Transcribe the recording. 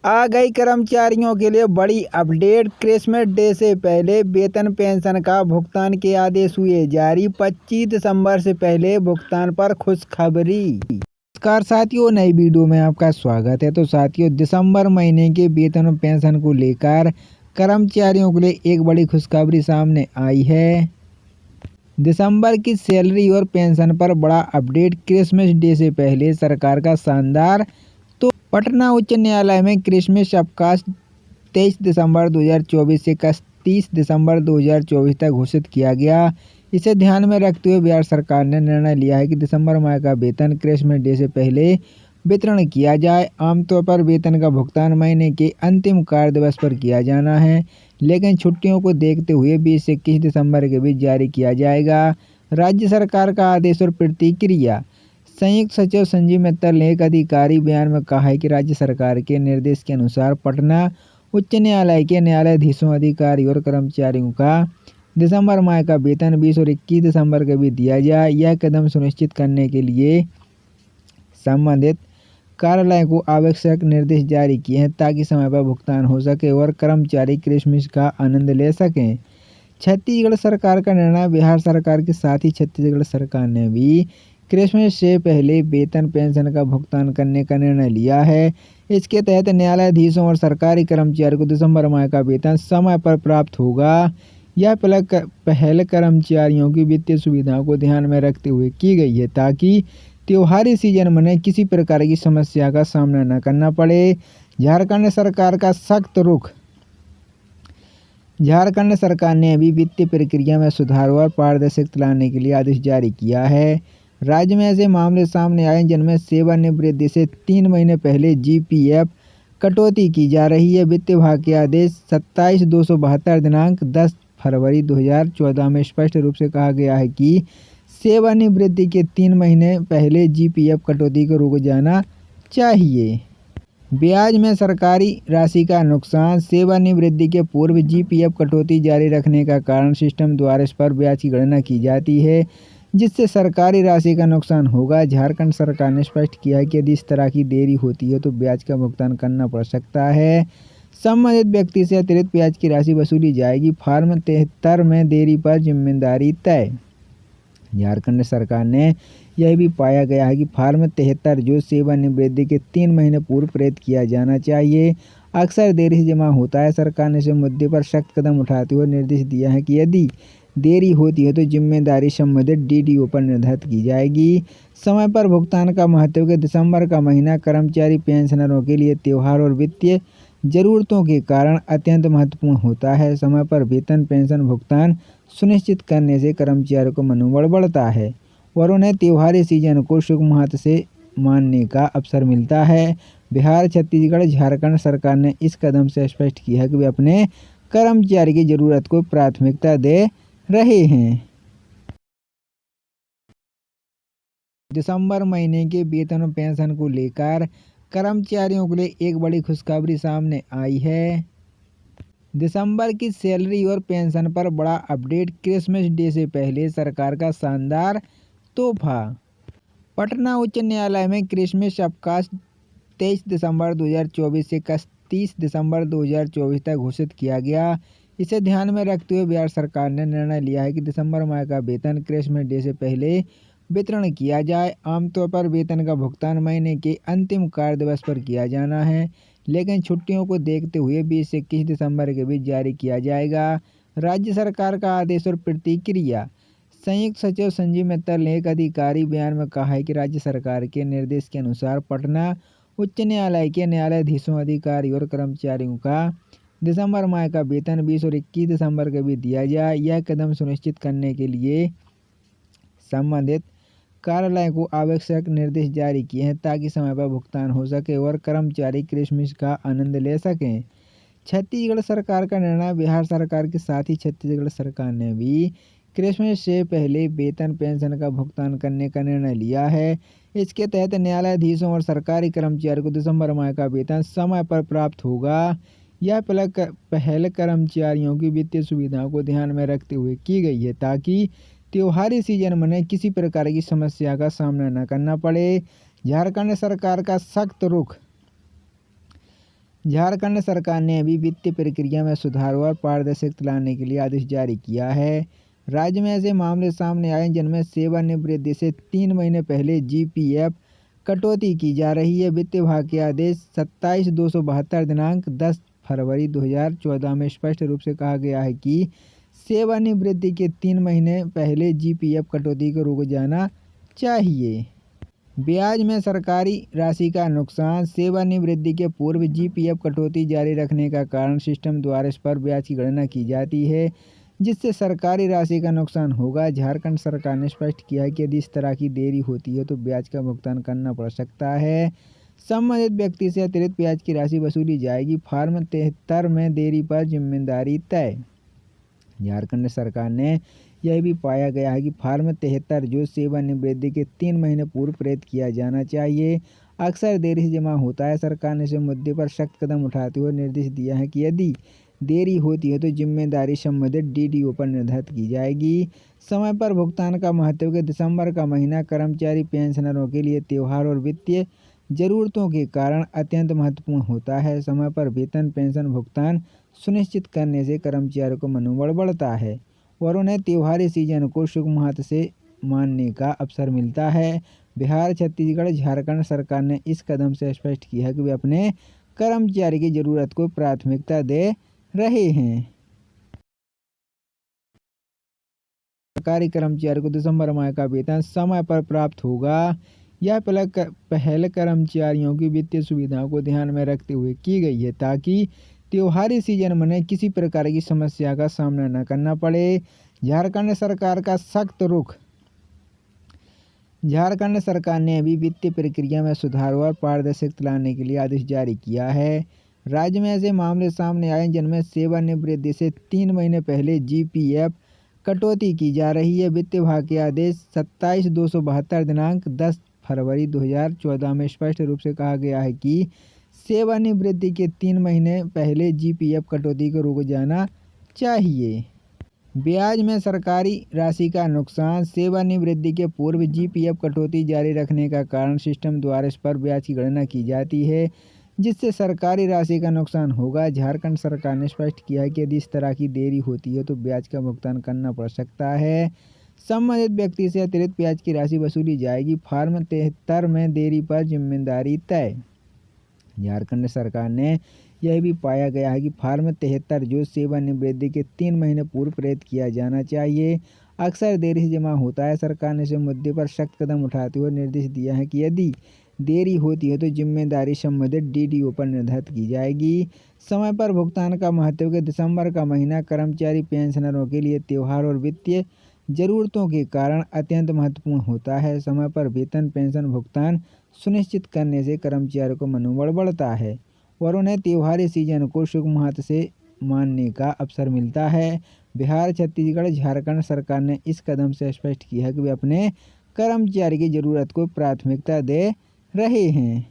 आ गई कर्मचारियों के लिए बड़ी अपडेट। क्रिसमस डे से पहले वेतन पेंशन का भुगतान के आदेश हुए जारी। 25 दिसंबर से पहले भुगतान पर खुशखबरी। नमस्कार साथियों, नई वीडियो में आपका स्वागत है। तो साथियों, दिसंबर महीने के वेतन और पेंशन को लेकर कर्मचारियों के लिए एक बड़ी खुशखबरी सामने आई है। दिसंबर की सैलरी और पेंशन पर बड़ा अपडेट। क्रिसमस डे से पहले सरकार का शानदार। तो पटना उच्च न्यायालय में क्रिसमस अवकाश 23 दिसंबर 2024 से 31 दिसंबर 2024 तक घोषित किया गया। इसे ध्यान में रखते हुए बिहार सरकार ने निर्णय लिया है कि दिसंबर माह का वेतन क्रिसमस डे से पहले वितरण किया जाए। आमतौर पर वेतन का भुगतान महीने के अंतिम कार्य दिवस पर किया जाना है, लेकिन छुट्टियों को देखते हुए 20 से 21 दिसंबर के बीच जारी किया जाएगा। राज्य सरकार का आदेश और प्रतिक्रिया। संयुक्त सचिव संजीव मित्तल ने एक अधिकारी बयान में कहा है कि राज्य सरकार के निर्देश के अनुसार पटना उच्च न्यायालय के न्यायाधीशों, अधिकारियों और कर्मचारियों का दिसंबर माह का वेतन 20 और 21 दिसंबर के बीच दिया जाए। यह कदम सुनिश्चित करने के लिए संबंधित कार्यालय को आवश्यक निर्देश जारी किए हैं ताकि समय पर भुगतान हो सके और कर्मचारी क्रिसमस का आनंद ले सकें। छत्तीसगढ़ सरकार का निर्णय। बिहार सरकार के साथ ही छत्तीसगढ़ सरकार ने भी क्रिसमस से पहले वेतन पेंशन का भुगतान करने का निर्णय लिया है। इसके तहत न्यायाधीशों और सरकारी कर्मचारियों को दिसंबर माह का वेतन समय पर प्राप्त होगा। यह पहल कर्मचारियों की वित्तीय सुविधाओं को ध्यान में रखते हुए की गई है ताकि त्योहारी सीजन में किसी प्रकार की समस्या का सामना न करना पड़े। झारखंड सरकार का सख्त रुख। झारखंड सरकार ने अभी वित्तीय प्रक्रिया में सुधार और पारदर्शिता लाने के लिए आदेश जारी किया है। राज्य में ऐसे मामले सामने आए जिनमें सेवानिवृत्ति से 3 महीने पहले जीपीएफ कटौती की जा रही है। वित्त विभाग के आदेश 27/272 दिनांक 10 फरवरी 2014 में स्पष्ट रूप से कहा गया है कि सेवानिवृत्ति के 3 महीने पहले जीपीएफ कटौती को रुक जाना चाहिए। ब्याज में सरकारी राशि का नुकसान। सेवानिवृत्ति के पूर्व जीपीएफ कटौती जारी रखने का कारण सिस्टम द्वारा इस पर ब्याज की गणना की जाती है, जिससे सरकारी राशि का नुकसान होगा। झारखंड सरकार ने स्पष्ट किया है कि यदि इस तरह की देरी होती है तो ब्याज का भुगतान करना पड़ सकता है। संबंधित व्यक्ति से अतिरिक्त ब्याज की राशि वसूली जाएगी। फॉर्म 73 में देरी पर जिम्मेदारी तय। झारखंड सरकार ने यह भी पाया गया है कि फॉर्म 73 जो सेवानिवृत्ति के 3 महीने पूर्व प्रेरित किया जाना चाहिए, अक्सर देरी से जमा होता है। सरकार ने इस मुद्दे पर सख्त कदम उठाते हुए निर्देश दिया है कि यदि देरी होती है तो जिम्मेदारी संबंधित डीडीओ पर निर्धारित की जाएगी। समय पर भुगतान का महत्व के दिसंबर का महीना कर्मचारी पेंशनरों के लिए त्योहार और वित्तीय जरूरतों के कारण अत्यंत महत्वपूर्ण होता है। समय पर वेतन पेंशन भुगतान सुनिश्चित करने से कर्मचारियों को मनोबल बढ़ता है और उन्हें त्योहारी सीजन को शुभ मुहूर्त से मानने का अवसर मिलता है। बिहार, छत्तीसगढ़, झारखंड सरकार ने इस कदम से स्पष्ट किया है कि वे अपने कर्मचारी की जरूरत को प्राथमिकता दे रहे हैं। दिसंबर महीने के वेतन और पेंशन को लेकर कर्मचारियों के लिए एक बड़ी खुशखबरी सामने आई है। दिसंबर की सैलरी और पेंशन पर बड़ा अपडेट। क्रिसमस डे से पहले सरकार का शानदार तोहफा। पटना उच्च न्यायालय में क्रिसमस अवकाश 23 दिसंबर 2024 से 31 दिसंबर 2024 तक घोषित किया गया। इसे ध्यान में रखते हुए बिहार सरकार ने निर्णय लिया है कि दिसंबर माह का वेतन क्रिसमस डे से पहले वितरण किया जाए। आमतौर पर वेतन का भुगतान महीने के अंतिम कार्य दिवस पर किया जाना है, लेकिन छुट्टियों को देखते हुए 20 से 21 दिसंबर के बीच जारी किया जाएगा। राज्य सरकार का आदेश और प्रतिक्रिया। संयुक्त सचिव संजीव मित्तल ने एक अधिकारी बयान में कहा है कि राज्य सरकार के निर्देश के अनुसार पटना उच्च न्यायालय के न्यायाधीशों, अधिकारियों और कर्मचारियों का दिसंबर माह का वेतन 20 और 21 दिसंबर के बीच दिया जाए। यह कदम सुनिश्चित करने के लिए संबंधित कार्यालय को आवश्यक निर्देश जारी किए हैं ताकि समय पर भुगतान हो सके और कर्मचारी क्रिसमस का आनंद ले सकें। छत्तीसगढ़ सरकार का निर्णय। बिहार सरकार के साथ ही छत्तीसगढ़ सरकार ने भी क्रिसमस से पहले वेतन पेंशन का भुगतान करने का निर्णय लिया है। इसके तहत न्यायाधीशों और सरकारी कर्मचारियों को दिसंबर माह का वेतन समय पर प्राप्त होगा। यह पहल कर्मचारियों की वित्तीय सुविधाओं को ध्यान में रखते हुए की गई है ताकि त्योहारी सीजन में किसी प्रकार की समस्या का सामना न करना पड़े। झारखंड सरकार का सख्त रुख। झारखंड सरकार ने अभी वित्तीय प्रक्रिया में सुधार और पारदर्शिता लाने के लिए आदेश जारी किया है। राज्य में ऐसे मामले सामने आए जिनमें सेवानिवृत्ति से 3 महीने पहले जीपीएफ कटौती की जा रही है। वित्त विभाग के आदेश 27/272 दिनांक 10 फरवरी 2014 में स्पष्ट रूप से कहा गया है कि सेवानिवृत्ति के 3 महीने पहले जीपीएफ कटौती को रोका जाना चाहिए। ब्याज में सरकारी राशि का नुकसान। सेवानिवृत्ति के पूर्व जीपीएफ कटौती जारी रखने का कारण सिस्टम द्वारा इस पर ब्याज की गणना की जाती है, जिससे सरकारी राशि का नुकसान होगा। झारखंड सरकार ने स्पष्ट किया है कि यदि इस तरह की देरी होती है तो ब्याज का भुगतान करना पड़ सकता है। संबंधित व्यक्ति से अतिरिक्त ब्याज की राशि वसूली जाएगी। फॉर्म 73 में देरी पर जिम्मेदारी तय। झारखंड सरकार ने यह भी पाया गया है कि फॉर्म 73 जो सेवानिवृत्ति के 3 महीने पूर्व प्रेरित किया जाना चाहिए, अक्सर देरी से जमा होता है। सरकार ने इस मुद्दे पर सख्त कदम उठाते हुए निर्देश दिया है कि यदि देरी होती है तो जिम्मेदारी संबंधित डीडीओ पर निर्धारित की जाएगी। समय पर भुगतान का महत्व के दिसंबर का महीना कर्मचारी पेंशनरों के लिए त्योहार और वित्तीय जरूरतों के कारण अत्यंत महत्वपूर्ण होता है। समय पर वेतन पेंशन भुगतान सुनिश्चित करने से कर्मचारियों को मनोबल बढ़ता है और उन्हें त्योहारी सीजन को शुभ हाथ से मानने का अवसर मिलता है। बिहार, छत्तीसगढ़, झारखंड सरकार ने इस कदम से स्पष्ट किया है कि वे अपने कर्मचारी की जरूरत को प्राथमिकता दे रहे हैं। सरकारी कर्मचारी को दिसंबर माह का वेतन समय पर प्राप्त होगा। यह पहल कर्मचारियों की वित्तीय सुविधाओं को ध्यान में रखते हुए की गई है ताकि त्योहारी सीजन में उन्हें किसी प्रकार की समस्या का सामना न करना पड़े। झारखंड सरकार का सख्त रुख। झारखंड सरकार ने अभी वित्तीय प्रक्रिया में सुधार और पारदर्शिता लाने के लिए आदेश जारी किया है। राज्य में ऐसे मामले सामने आए जिनमें सेवानिवृत्ति से 3 महीने पहले जीपीएफ कटौती की जा रही है। वित्त विभाग के आदेश 27/272 दिनांक 10 फरवरी 2014 में स्पष्ट रूप से कहा गया है कि सेवानिवृत्ति के 3 महीने पहले जीपीएफ कटौती को रोका जाना चाहिए। ब्याज में सरकारी राशि का नुकसान। सेवानिवृत्ति के पूर्व जीपीएफ कटौती जारी रखने का कारण सिस्टम द्वारा इस पर ब्याज की गणना की जाती है, जिससे सरकारी राशि का नुकसान होगा। झारखंड सरकार ने स्पष्ट किया है कि यदि इस तरह की देरी होती है तो ब्याज का भुगतान करना पड़ सकता है। संबंधित व्यक्ति से अतिरिक्त ब्याज की राशि वसूली जाएगी। फॉर्म 73 में देरी पर जिम्मेदारी तय। झारखंड सरकार ने यह भी पाया गया है कि फॉर्म 73 जो सेवानिवृत्ति के 3 महीने पूर्व प्रेरित किया जाना चाहिए, अक्सर देरी से जमा होता है। सरकार ने इस मुद्दे पर सख्त कदम उठाते हुए निर्देश दिया है कि यदि देरी होती है तो जिम्मेदारी संबंधित डीडीओ पर निर्धारित की जाएगी। समय पर भुगतान का महत्व के दिसंबर का महीना कर्मचारी पेंशनरों के लिए त्योहार और वित्तीय जरूरतों के कारण अत्यंत महत्वपूर्ण होता है। समय पर वेतन पेंशन भुगतान सुनिश्चित करने से कर्मचारियों को मनोबल बढ़ता है और उन्हें त्योहारी सीजन को शुभ हाथ से मानने का अवसर मिलता है। बिहार, छत्तीसगढ़, झारखंड सरकार ने इस कदम से स्पष्ट किया है कि वे अपने कर्मचारी की जरूरत को प्राथमिकता दे रहे हैं।